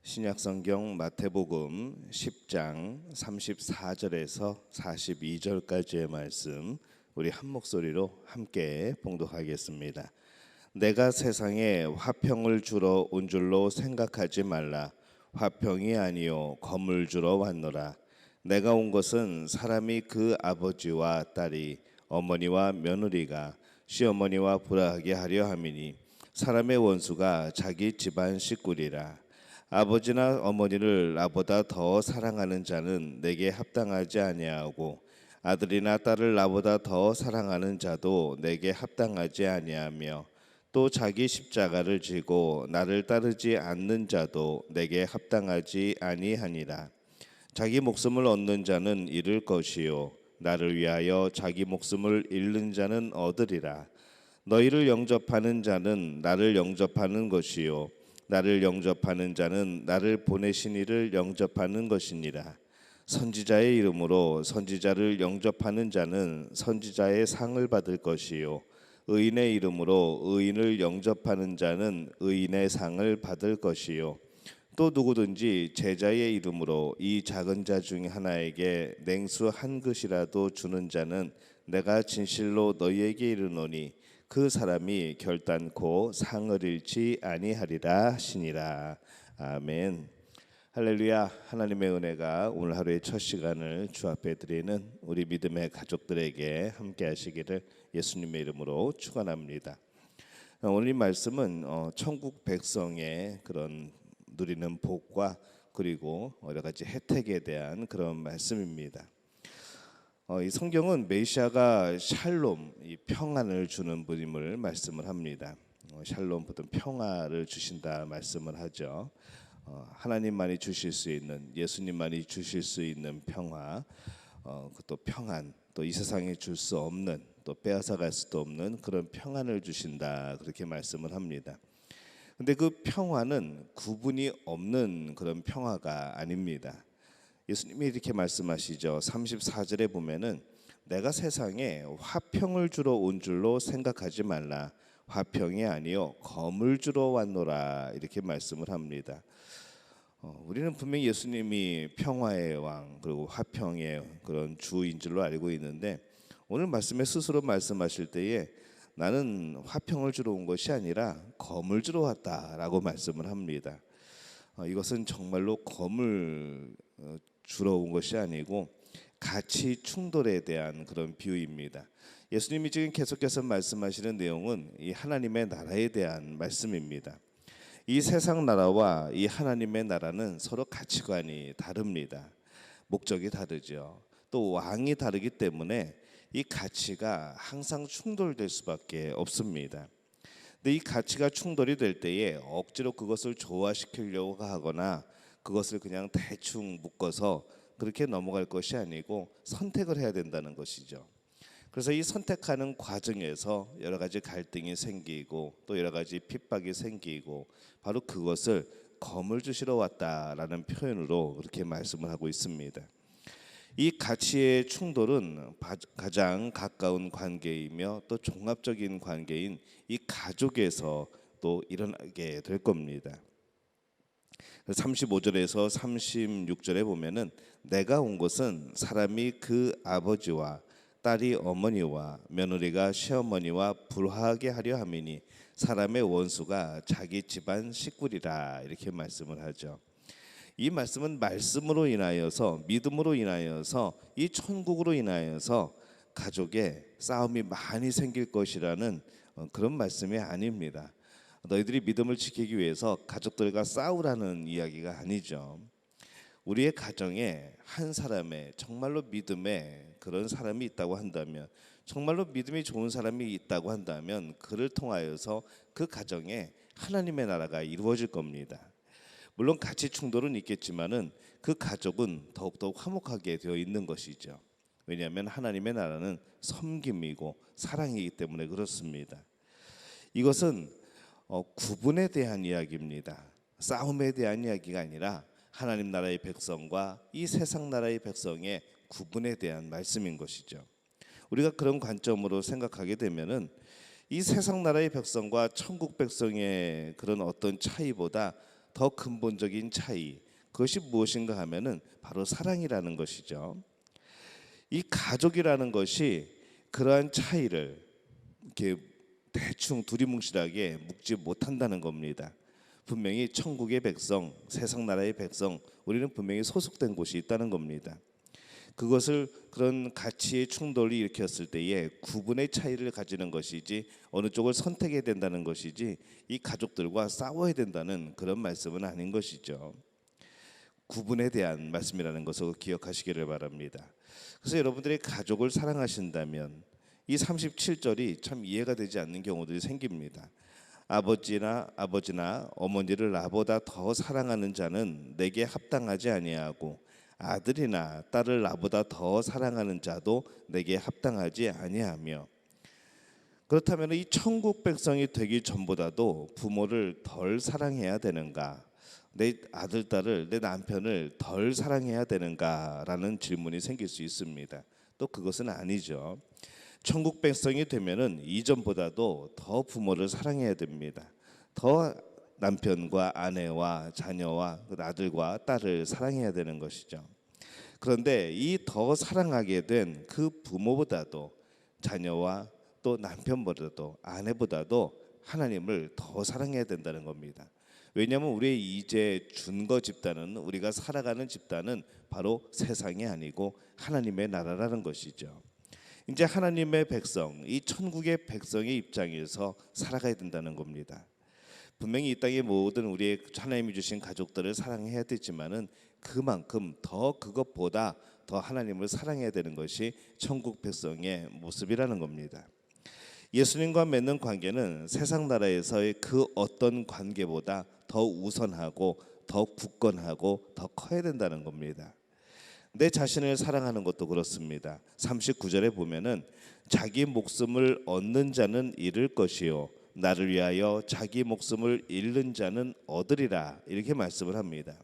신약성경 마태복음 10장 34절에서 42절까지의 말씀 우리 한 목소리로 함께 봉독하겠습니다. 내가 세상에 화평을 주러 온 줄로 생각하지 말라. 화평이 아니요 검을 주러 왔노라. 내가 온 것은 사람이 그 아버지와 딸이 어머니와 며느리가 시어머니와 불화하게 하려 함이니 사람의 원수가 자기 집안 식구리라. 아버지나 어머니를 나보다 더 사랑하는 자는 내게 합당하지 아니하고 아들이나 딸을 나보다 더 사랑하는 자도 내게 합당하지 아니하며 또 자기 십자가를 지고 나를 따르지 않는 자도 내게 합당하지 아니하니라. 자기 목숨을 얻는 자는 잃을 것이요 나를 위하여 자기 목숨을 잃는 자는 얻으리라. 너희를 영접하는 자는 나를 영접하는 것이요 나를 영접하는 자는 나를 보내신 이를 영접하는 것이니라. 선지자의 이름으로 선지자를 영접하는 자는 선지자의 상을 받을 것이요 의인의 이름으로 의인을 영접하는 자는 의인의 상을 받을 것이요 또 누구든지 제자의 이름으로 이 작은 자 중 하나에게 냉수 한 그릇이라도 주는 자는 내가 진실로 너희에게 이르노니 그 사람이 결단코 상을 잃지 아니하리라 하시니라. 아멘. 할렐루야. 하나님의 은혜가 오늘 하루의 첫 시간을 주 앞에 드리는 우리 믿음의 가족들에게 함께 하시기를 예수님의 이름으로 축원합니다. 오늘 이 말씀은 천국 백성의 그런 누리는 복과 그리고 여러 가지 혜택에 대한 그런 말씀입니다. 이 성경은 메시아가 샬롬, 이 평안을 주는 분임을 말씀을 합니다. 샬롬, 보통 평화를 주신다 말씀을 하죠. 하나님만이 주실 수 있는, 예수님만이 주실 수 있는 평화, 또 평안, 또 이 세상에 줄 수 없는, 또 빼앗아갈 수도 없는 그런 평안을 주신다, 그렇게 말씀을 합니다. 근데 그 평화는 구분이 없는 그런 평화가 아닙니다. 예수님이 이렇게 말씀하시죠. 34절에 보면은 내가 세상에 화평을 주러 온 줄로 생각하지 말라. 화평이 아니요 검을 주러 왔노라. 이렇게 말씀을 합니다. 우리는 분명히 예수님이 평화의 왕 그리고 화평의 그런 주인 줄로 알고 있는데 오늘 말씀에 스스로 말씀하실 때에 나는 화평을 주러 온 것이 아니라 검을 주러 왔다라고 말씀을 합니다. 이것은 정말로 검을 주러 온 것이 아니고 가치 충돌에 대한 그런 비유입니다. 예수님이 지금 계속해서 말씀하시는 내용은 이 하나님의 나라에 대한 말씀입니다. 이 세상 나라와 이 하나님의 나라는 서로 가치관이 다릅니다. 목적이 다르죠. 또 왕이 다르기 때문에 이 가치가 항상 충돌될 수밖에 없습니다. 근데 이 가치가 충돌이 될 때에 억지로 그것을 조화시키려고 하거나 그것을 그냥 대충 묶어서 그렇게 넘어갈 것이 아니고 선택을 해야 된다는 것이죠. 그래서 이 선택하는 과정에서 여러 가지 갈등이 생기고 또 여러 가지 핍박이 생기고 바로 그것을 검을 주시러 왔다라는 표현으로 그렇게 말씀을 하고 있습니다. 이 가치의 충돌은 가장 가까운 관계이며 또 종합적인 관계인 이 가족에서 또 일어나게 될 겁니다. 35절에서 36절에 보면은 내가 온 것은 사람이 그 아버지와 딸이 어머니와 며느리가 시어머니와 불화하게 하려 함이니 사람의 원수가 자기 집안 식구리라. 이렇게 말씀을 하죠. 이 말씀은 말씀으로 인하여서 믿음으로 인하여서 이 천국으로 인하여서 가족에 싸움이 많이 생길 것이라는 그런 말씀이 아닙니다. 너희들이 믿음을 지키기 위해서 가족들과 싸우라는 이야기가 아니죠. 우리의 가정에 한 사람의 정말로 믿음에 그런 사람이 있다고 한다면 정말로 믿음이 좋은 사람이 있다고 한다면 그를 통하여서 그 가정에 하나님의 나라가 이루어질 겁니다. 물론 가치 충돌은 있겠지만은 그 가족은 더욱더욱 화목하게 되어 있는 것이죠. 왜냐하면 하나님의 나라는 섬김이고 사랑이기 때문에 그렇습니다. 이것은 구분에 대한 이야기입니다. 싸움에 대한 이야기가 아니라 하나님 나라의 백성과 이 세상 나라의 백성의 구분에 대한 말씀인 것이죠. 우리가 그런 관점으로 생각하게 되면은 이 세상 나라의 백성과 천국 백성의 그런 어떤 차이보다 더 근본적인 차이, 그것이 무엇인가 하면은 바로 사랑이라는 것이죠. 이 가족이라는 것이 그러한 차이를 이렇게 대충 두리뭉실하게 묶지 못한다는 겁니다. 분명히 천국의 백성, 세상 나라의 백성, 우리는 분명히 소속된 곳이 있다는 겁니다. 그것을 그런 가치의 충돌이 일으켰을 때에 구분의 차이를 가지는 것이지 어느 쪽을 선택해야 된다는 것이지 이 가족들과 싸워야 된다는 그런 말씀은 아닌 것이죠. 구분에 대한 말씀이라는 것을 기억하시기를 바랍니다. 그래서 여러분들이 가족을 사랑하신다면 이 37절이 참 이해가 되지 않는 경우들이 생깁니다. 아버지나 어머니를 나보다 더 사랑하는 자는 내게 합당하지 아니하고 아들이나 딸을 나보다 더 사랑하는 자도 내게 합당하지 아니하며. 그렇다면 이 천국 백성이 되기 전보다도 부모를 덜 사랑해야 되는가, 내 아들 딸을 내 남편을 덜 사랑해야 되는가라는 질문이 생길 수 있습니다. 또 그것은 아니죠. 천국 백성이 되면은 이전보다도 더 부모를 사랑해야 됩니다. 더 남편과 아내와 자녀와 아들과 딸을 사랑해야 되는 것이죠. 그런데 이 더 사랑하게 된 그 부모보다도 자녀와 또 남편보다도 아내보다도 하나님을 더 사랑해야 된다는 겁니다. 왜냐하면 우리의 이제 준거 집단은, 우리가 살아가는 집단은 바로 세상이 아니고 하나님의 나라라는 것이죠. 이제 하나님의 백성, 이 천국의 백성의 입장에서 살아가야 된다는 겁니다. 분명히 이 땅의 모든 우리의 하나님이 주신 가족들을 사랑해야 되지만은 그만큼 더 그것보다 더 하나님을 사랑해야 되는 것이 천국 백성의 모습이라는 겁니다. 예수님과 맺는 관계는 세상 나라에서의 그 어떤 관계보다 더 우선하고 더 굳건하고 더 커야 된다는 겁니다. 내 자신을 사랑하는 것도 그렇습니다. 39절에 보면은 자기 목숨을 얻는 자는 잃을 것이요 나를 위하여 자기 목숨을 잃는 자는 얻으리라, 이렇게 말씀을 합니다.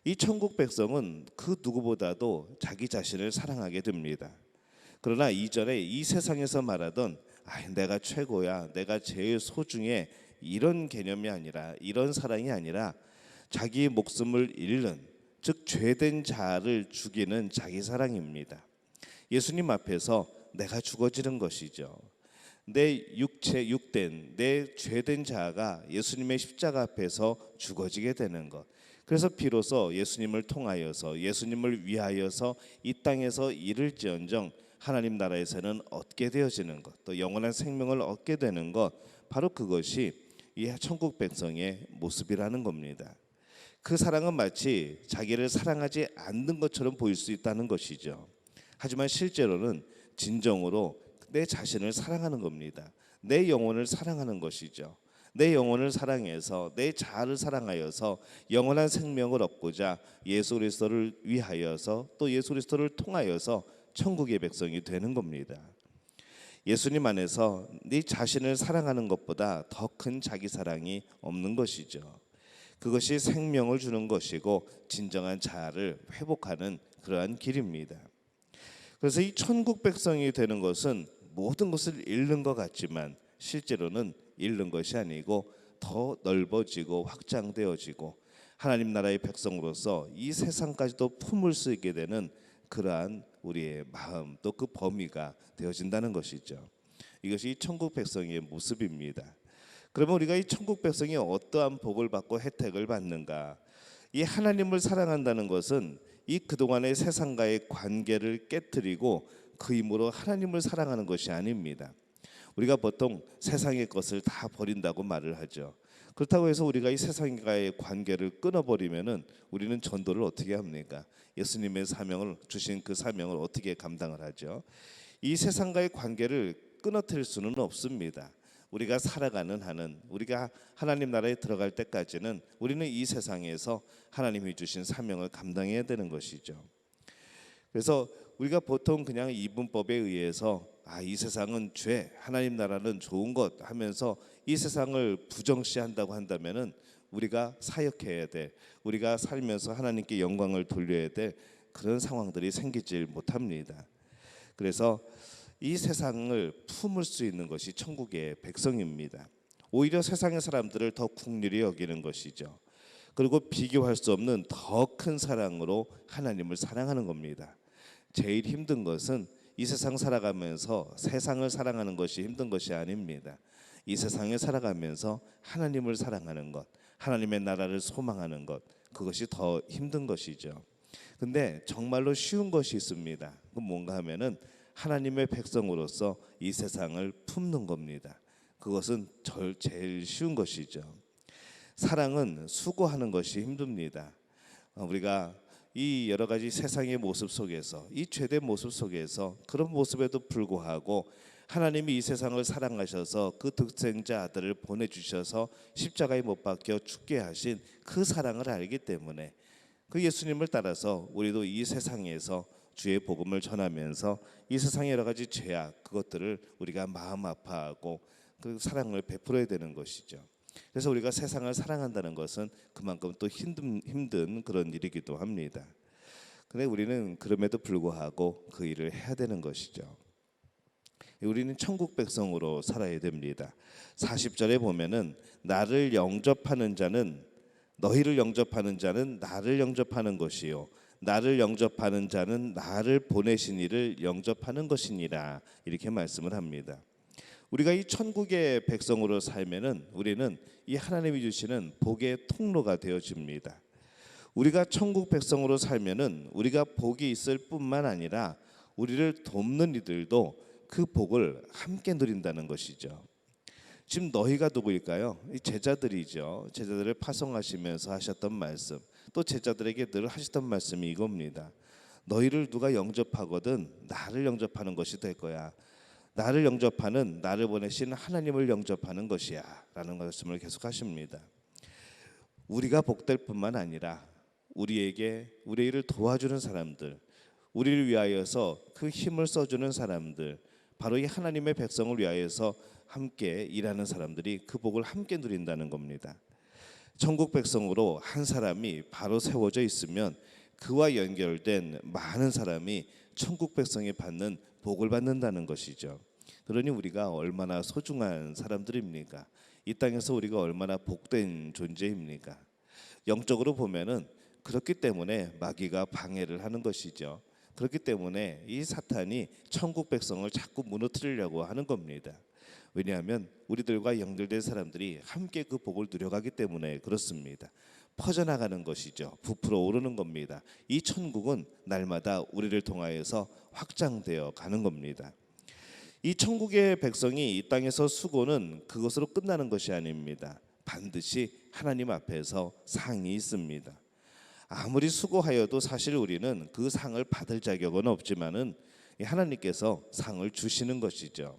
이 천국 백성은 그 누구보다도 자기 자신을 사랑하게 됩니다. 그러나 이전에 이 세상에서 말하던 내가 최고야, 내가 제일 소중해, 이런 개념이 아니라, 이런 사랑이 아니라 자기 목숨을 잃는, 즉 죄된 자를 죽이는 자기 사랑입니다. 예수님 앞에서 내가 죽어지는 것이죠. 내 육체, 육된, 내 죄된 자가 예수님의 십자가 앞에서 죽어지게 되는 것. 그래서 비로소 예수님을 통하여서, 예수님을 위하여서 이 땅에서 이룰지언정 하나님 나라에서는 얻게 되어지는 것, 또 영원한 생명을 얻게 되는 것, 바로 그것이 이 천국 백성의 모습이라는 겁니다. 그 사랑은 마치 자기를 사랑하지 않는 것처럼 보일 수 있다는 것이죠. 하지만 실제로는 진정으로 내 자신을 사랑하는 겁니다. 내 영혼을 사랑하는 것이죠. 내 영혼을 사랑해서, 내 자아를 사랑하여서 영원한 생명을 얻고자 예수 그리스도를 위하여서, 또 예수 그리스도를 통하여서 천국의 백성이 되는 겁니다. 예수님 안에서 네 자신을 사랑하는 것보다 더 큰 자기 사랑이 없는 것이죠. 그것이 생명을 주는 것이고 진정한 자아를 회복하는 그러한 길입니다. 그래서 이 천국 백성이 되는 것은 모든 것을 잃는 것 같지만 실제로는 잃는 것이 아니고 더 넓어지고 확장되어지고 하나님 나라의 백성으로서 이 세상까지도 품을 수 있게 되는 그러한 우리의 마음, 또 그 범위가 되어진다는 것이죠. 이것이 천국 백성의 모습입니다. 그러면 우리가 이 천국 백성이 어떠한 복을 받고 혜택을 받는가? 이 하나님을 사랑한다는 것은 이 그동안의 세상과의 관계를 깨뜨리고 그 힘으로 하나님을 사랑하는 것이 아닙니다. 우리가 보통 세상의 것을 다 버린다고 말을 하죠. 그렇다고 해서 우리가 이 세상과의 관계를 끊어버리면은 우리는 전도를 어떻게 합니까? 예수님의 사명을 주신 그 사명을 어떻게 감당을 하죠? 이 세상과의 관계를 끊어뜨릴 수는 없습니다. 우리가 살아가는 한은, 우리가 하나님 나라에 들어갈 때까지는 우리는 이 세상에서 하나님이 주신 사명을 감당해야 되는 것이죠. 그래서 우리가 보통 그냥 이분법에 의해서 이 세상은 죄, 하나님 나라는 좋은 것 하면서 이 세상을 부정시한다고 한다면은 우리가 사역해야 돼, 우리가 살면서 하나님께 영광을 돌려야 돼, 그런 상황들이 생기질 못합니다. 그래서 이 세상을 품을 수 있는 것이 천국의 백성입니다. 오히려 세상의 사람들을 더 긍휼히 여기는 것이죠. 그리고 비교할 수 없는 더 큰 사랑으로 하나님을 사랑하는 겁니다. 제일 힘든 것은 이 세상 살아가면서 세상을 사랑하는 것이 힘든 것이 아닙니다. 이 세상에 살아가면서 하나님을 사랑하는 것, 하나님의 나라를 소망하는 것, 그것이 더 힘든 것이죠. 근데 정말로 쉬운 것이 있습니다. 그 뭔가 하면은 하나님의 백성으로서 이 세상을 품는 겁니다. 그것은 제일 쉬운 것이죠. 사랑은 수고하는 것이 힘듭니다. 우리가 이 여러 가지 세상의 모습 속에서, 이 죄된 모습 속에서 그런 모습에도 불구하고 하나님이 이 세상을 사랑하셔서 그 독생자 아들을 보내주셔서 십자가에 못 박혀 죽게 하신 그 사랑을 알기 때문에 그 예수님을 따라서 우리도 이 세상에서 주의 복음을 전하면서 이 세상의 여러 가지 죄악, 그것들을 우리가 마음 아파하고 그 사랑을 베풀어야 되는 것이죠. 그래서 우리가 세상을 사랑한다는 것은 그만큼 또 힘든 그런 일이기도 합니다. 그런데 우리는 그럼에도 불구하고 그 일을 해야 되는 것이죠. 우리는 천국 백성으로 살아야 됩니다. 40절에 보면은 나를 영접하는 자는, 너희를 영접하는 자는 나를 영접하는 것이요 나를 영접하는 자는 나를 보내신 이를 영접하는 것이니라, 이렇게 말씀을 합니다. 우리가 이 천국의 백성으로 살면은 우리는 이 하나님이 주시는 복의 통로가 되어집니다. 우리가 천국 백성으로 살면은 우리가 복이 있을 뿐만 아니라 우리를 돕는 이들도 그 복을 함께 누린다는 것이죠. 지금 너희가 누구일까요? 이 제자들이죠. 제자들을 파송하시면서 하셨던 말씀, 또 제자들에게 늘 하시던 말씀이 이겁니다. 너희를 누가 영접하거든 나를 영접하는 것이 될 거야. 나를 영접하는, 나를 보내신 하나님을 영접하는 것이야 라는 말씀을 계속 하십니다. 우리가 복될 뿐만 아니라 우리에게 우리 일을 도와주는 사람들, 우리를 위하여서 그 힘을 써주는 사람들, 바로 이 하나님의 백성을 위하여서 함께 일하는 사람들이 그 복을 함께 누린다는 겁니다. 천국 백성으로 한 사람이 바로 세워져 있으면 그와 연결된 많은 사람이 천국 백성이 받는 복을 받는다는 것이죠. 그러니 우리가 얼마나 소중한 사람들입니까? 이 땅에서 우리가 얼마나 복된 존재입니까? 영적으로 보면은 그렇기 때문에 마귀가 방해를 하는 것이죠. 그렇기 때문에 이 사탄이 천국 백성을 자꾸 무너뜨리려고 하는 겁니다. 왜냐하면 우리들과 연결된 사람들이 함께 그 복을 누려가기 때문에 그렇습니다. 퍼져나가는 것이죠. 부풀어 오르는 겁니다. 이 천국은 날마다 우리를 통하여서 확장되어 가는 겁니다. 이 천국의 백성이 이 땅에서 수고는 그것으로 끝나는 것이 아닙니다. 반드시 하나님 앞에서 상이 있습니다. 아무리 수고하여도 사실 우리는 그 상을 받을 자격은 없지만은 하나님께서 상을 주시는 것이죠.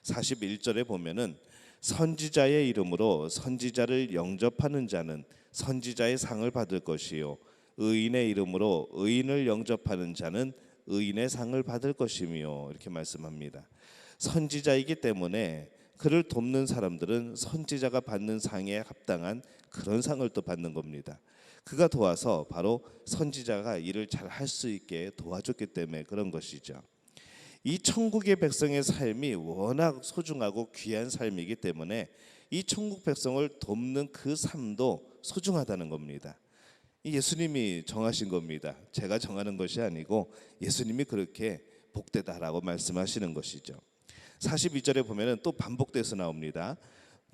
41절에 보면은 선지자의 이름으로 선지자를 영접하는 자는 선지자의 상을 받을 것이요 의인의 이름으로 의인을 영접하는 자는 의인의 상을 받을 것이며, 이렇게 말씀합니다. 선지자이기 때문에 그를 돕는 사람들은 선지자가 받는 상에 합당한 그런 상을 또 받는 겁니다. 그가 도와서 바로 선지자가 일을 잘 할 수 있게 도와줬기 때문에 그런 것이죠. 이 천국의 백성의 삶이 워낙 소중하고 귀한 삶이기 때문에 이 천국 백성을 돕는 그 삶도 소중하다는 겁니다. 예수님이 정하신 겁니다. 제가 정하는 것이 아니고 예수님이 그렇게 복되다라고 말씀하시는 것이죠. 42절에 보면은 또 반복돼서 나옵니다.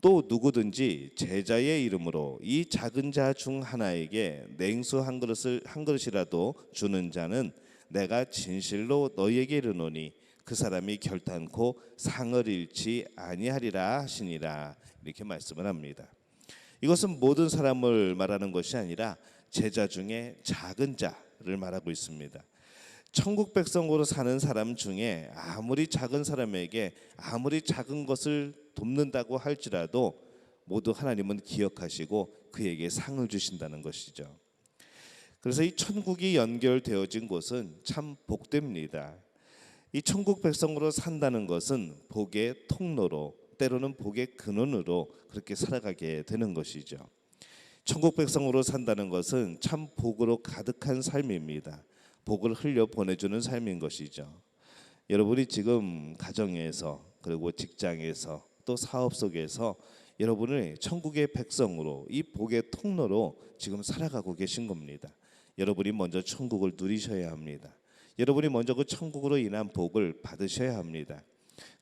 또 누구든지 제자의 이름으로 이 작은 자 중 하나에게 냉수 한 그릇이라도 주는 자는 내가 진실로 너희에게 이르노니 그 사람이 결단코 상을 잃지 아니하리라 하시니라, 이렇게 말씀을 합니다. 이것은 모든 사람을 말하는 것이 아니라 제자 중에 작은 자를 말하고 있습니다. 천국 백성으로 사는 사람 중에 아무리 작은 사람에게 아무리 작은 것을 돕는다고 할지라도 모두 하나님은 기억하시고 그에게 상을 주신다는 것이죠. 그래서 이 천국이 연결되어진 곳은 참 복됩니다. 이 천국 백성으로 산다는 것은 복의 통로로, 때로는 복의 근원으로 그렇게 살아가게 되는 것이죠. 천국 백성으로 산다는 것은 참 복으로 가득한 삶입니다. 복을 흘려 보내주는 삶인 것이죠. 여러분이 지금 가정에서, 그리고 직장에서, 또 사업 속에서 여러분을 천국의 백성으로 이 복의 통로로 지금 살아가고 계신 겁니다. 여러분이 먼저 천국을 누리셔야 합니다. 여러분이 먼저 그 천국으로 인한 복을 받으셔야 합니다.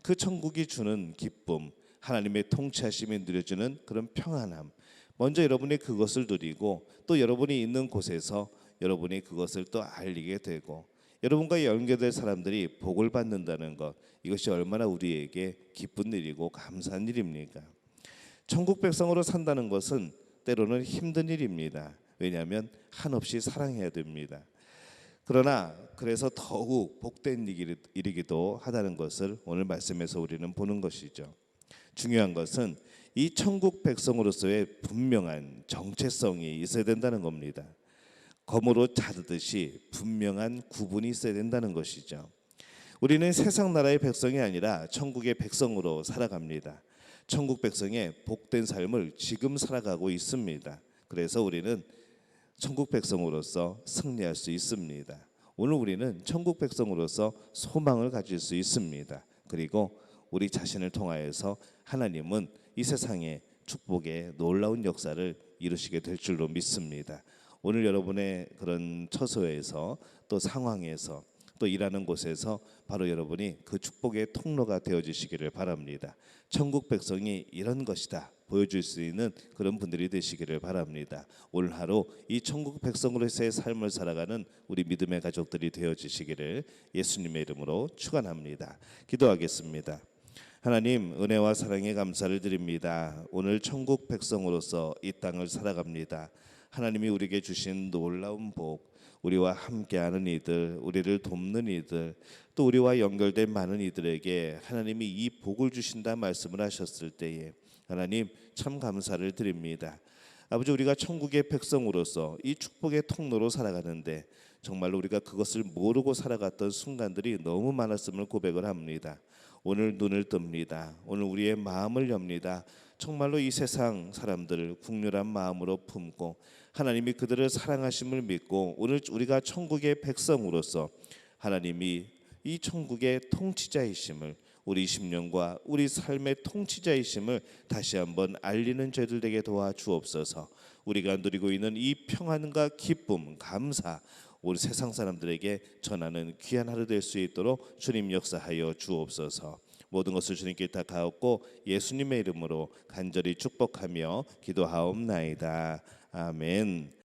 그 천국이 주는 기쁨, 하나님의 통치하심이 누려주는 그런 평안함, 먼저 여러분이 그것을 누리고 또 여러분이 있는 곳에서 여러분이 그것을 또 알리게 되고 여러분과 연결될 사람들이 복을 받는다는 것, 이것이 얼마나 우리에게 기쁜 일이고 감사한 일입니까? 천국 백성으로 산다는 것은 때로는 힘든 일입니다. 왜냐하면 한없이 사랑해야 됩니다. 그러나 그래서 더욱 복된 일이기도 하다는 것을 오늘 말씀에서 우리는 보는 것이죠. 중요한 것은 이 천국 백성으로서의 분명한 정체성이 있어야 된다는 겁니다. 검으로 자르듯이 분명한 구분이 있어야 된다는 것이죠. 우리는 세상 나라의 백성이 아니라 천국의 백성으로 살아갑니다. 천국 백성의 복된 삶을 지금 살아가고 있습니다. 그래서 우리는 천국 백성으로서 승리할 수 있습니다. 오늘 우리는 천국 백성으로서 소망을 가질 수 있습니다. 그리고 우리 자신을 통하여서 하나님은 이 세상에 축복의 놀라운 역사를 이루시게 될 줄로 믿습니다. 오늘 여러분의 그런 처소에서 또 상황에서 또 일하는 곳에서 바로 여러분이 그 축복의 통로가 되어주시기를 바랍니다. 천국 백성이 이런 것이다 보여줄 수 있는 그런 분들이 되시기를 바랍니다. 오늘 하루 이 천국 백성으로서의 삶을 살아가는 우리 믿음의 가족들이 되어주시기를 예수님의 이름으로 축원합니다. 기도하겠습니다. 하나님, 은혜와 사랑에 감사를 드립니다. 오늘 천국 백성으로서 이 땅을 살아갑니다. 하나님이 우리에게 주신 놀라운 복, 우리와 함께하는 이들, 우리를 돕는 이들, 또 우리와 연결된 많은 이들에게 하나님이 이 복을 주신다 말씀을 하셨을 때에 하나님 참 감사를 드립니다. 아버지, 우리가 천국의 백성으로서 이 축복의 통로로 살아가는데 정말로 우리가 그것을 모르고 살아갔던 순간들이 너무 많았음을 고백을 합니다. 오늘 눈을 뜹니다. 오늘 우리의 마음을 엽니다. 정말로 이 세상 사람들을 국률한 마음으로 품고 하나님이 그들을 사랑하심을 믿고 오늘 우리가 천국의 백성으로서 하나님이 이 천국의 통치자이심을, 우리 심령과 우리 삶의 통치자이심을 다시 한번 알리는 저희들 되게 도와주옵소서. 우리가 누리고 있는 이 평안과 기쁨, 감사, 우리 세상 사람들에게 전하는 귀한 하루 될 수 있도록 주님 역사하여 주옵소서. 모든 것을 주님께 다 가옵고 예수님의 이름으로 간절히 축복하며 기도하옵나이다. 아멘.